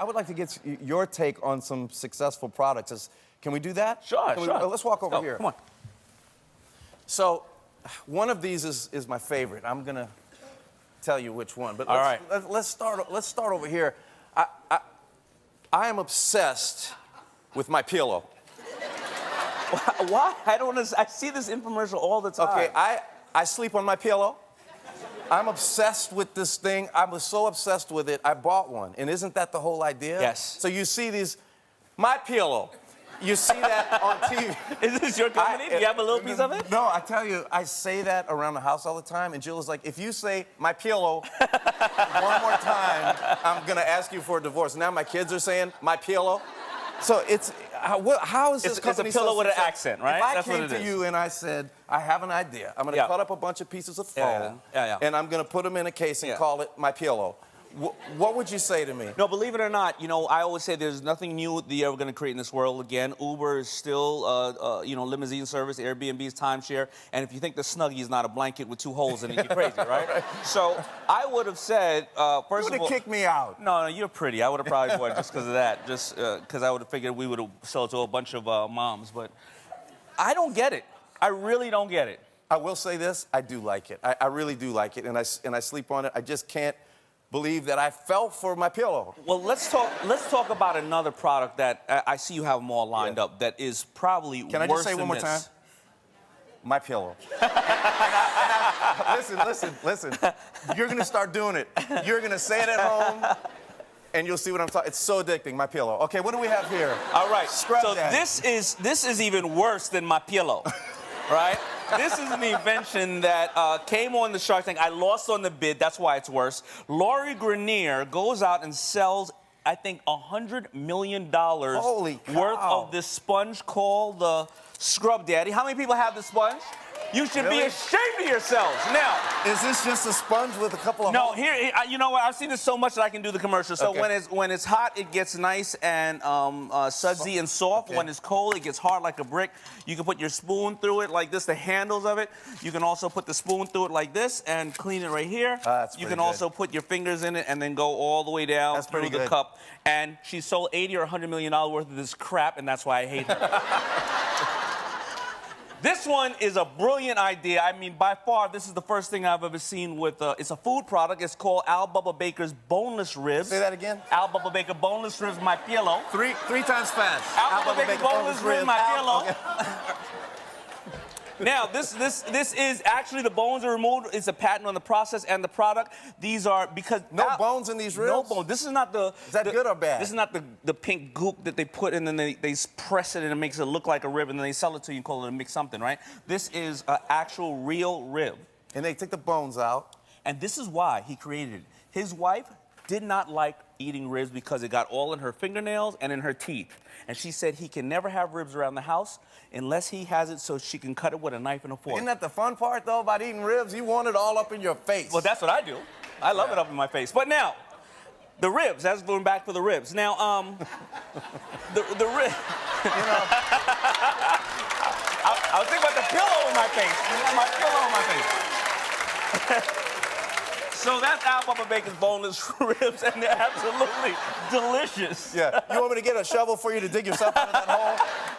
I would like to get your take on some successful products. Can we do that? Sure, sure. Let's walk over here. Come on. So, one of these is my favorite. I'm gonna tell you which one. But let's start over here. I am obsessed with my pillow. Why? I don't understand. I see this infomercial all the time. Okay, I sleep on my pillow. I'm obsessed with this thing. I was so obsessed with it, I bought one. And isn't that the whole idea? Yes. So you see these, my pillow. You see that on TV. Is this your company? Do you have a little piece of it? No, I tell you, I say that around the house all the time, and Jill is like, if you say my pillow one more time, I'm gonna ask you for a divorce. Now my kids are saying my pillow. So it's, how is this company It's a pillow so with an successful? accent, right? If I That's came what it to is. you and I said, I have an idea. I'm gonna cut up a bunch of pieces of foam, and I'm gonna put them in a case and call it my pillow. What would you say to me? No, believe it or not, you know, I always say there's nothing new that you're ever going to create in this world again. Uber is still, you know, limousine service, Airbnb's timeshare, and if you think the Snuggie is not a blanket with 2 holes in it, you're crazy, right? So I would have said, first of all... You would have kicked me out. No, you're pretty. I would have probably bought it just because of that, just because I would have figured we would have sold to a bunch of moms, but I don't get it. I really don't get it. I will say this, I do like it. I really do like it, and I sleep on it. I just can't believe that I fell for my pillow. Well, let's talk about another product that I see you have them all lined up that is probably worse than this. Can I just say one more time? My pillow. Listen. You're gonna start doing it. You're gonna say it at home, and you'll see what I'm talking. It's so addicting. My pillow. Okay, what do we have here? All right. Scrub so daddy. this is even worse than my pillow, right? This is an invention that came on the Shark Tank. I lost on the bid. That's why it's worse. Laurie Grenier goes out and sells, I think, $100 million worth of this sponge called the Scrub Daddy. How many people have this sponge? You should be ashamed of yourselves. Now, is this just a sponge with a couple of No, holes? here, you know what? I've seen this so much that I can do the commercial. So Okay. when it's hot, it gets nice and sudsy and soft. Okay. When it's cold, it gets hard like a brick. You can put your spoon through it like this, the handles of it. You can also put the spoon through it like this and clean it right here. That's you pretty can good. also put your fingers in it and then go all the way down That's through pretty the good. cup. And she sold $80 or $100 million worth of this crap, and that's why I hate her. This one is a brilliant idea. I mean, by far, this is the first thing I've ever seen with, it's a food product. It's called Al Bubba Baker's Boneless Ribs. Say that again. Al Bubba Baker Boneless Ribs, my pillow. Three times fast. Al Bubba Baker Boneless Ribs, my pillow. Okay. Now, this is actually, the bones are removed. It's a patent on the process and the product. These are, because... No bones in these ribs? No bones. This is not the... Is that good or bad? This is not the pink goop that they put in and they press it and it makes it look like a rib and then they sell it to you and call it a mix something, right? This is an actual real rib. And they take the bones out. And this is why he created it. His wife did not like eating ribs because it got all in her fingernails and in her teeth. And she said he can never have ribs around the house unless he has it so she can cut it with a knife and a fork. Isn't that the fun part, though, about eating ribs? You want it all up in your face. Well, that's what I do. I love it up in my face. But now, the ribs. That's going back for the ribs. Now, the rib. You know, I was thinking about the pillow in my face. My pillow in my face. So that's Al Bubba Baker's Boneless Ribs, and they're absolutely delicious. Yeah. You want me to get a shovel for you to dig yourself out of that hole?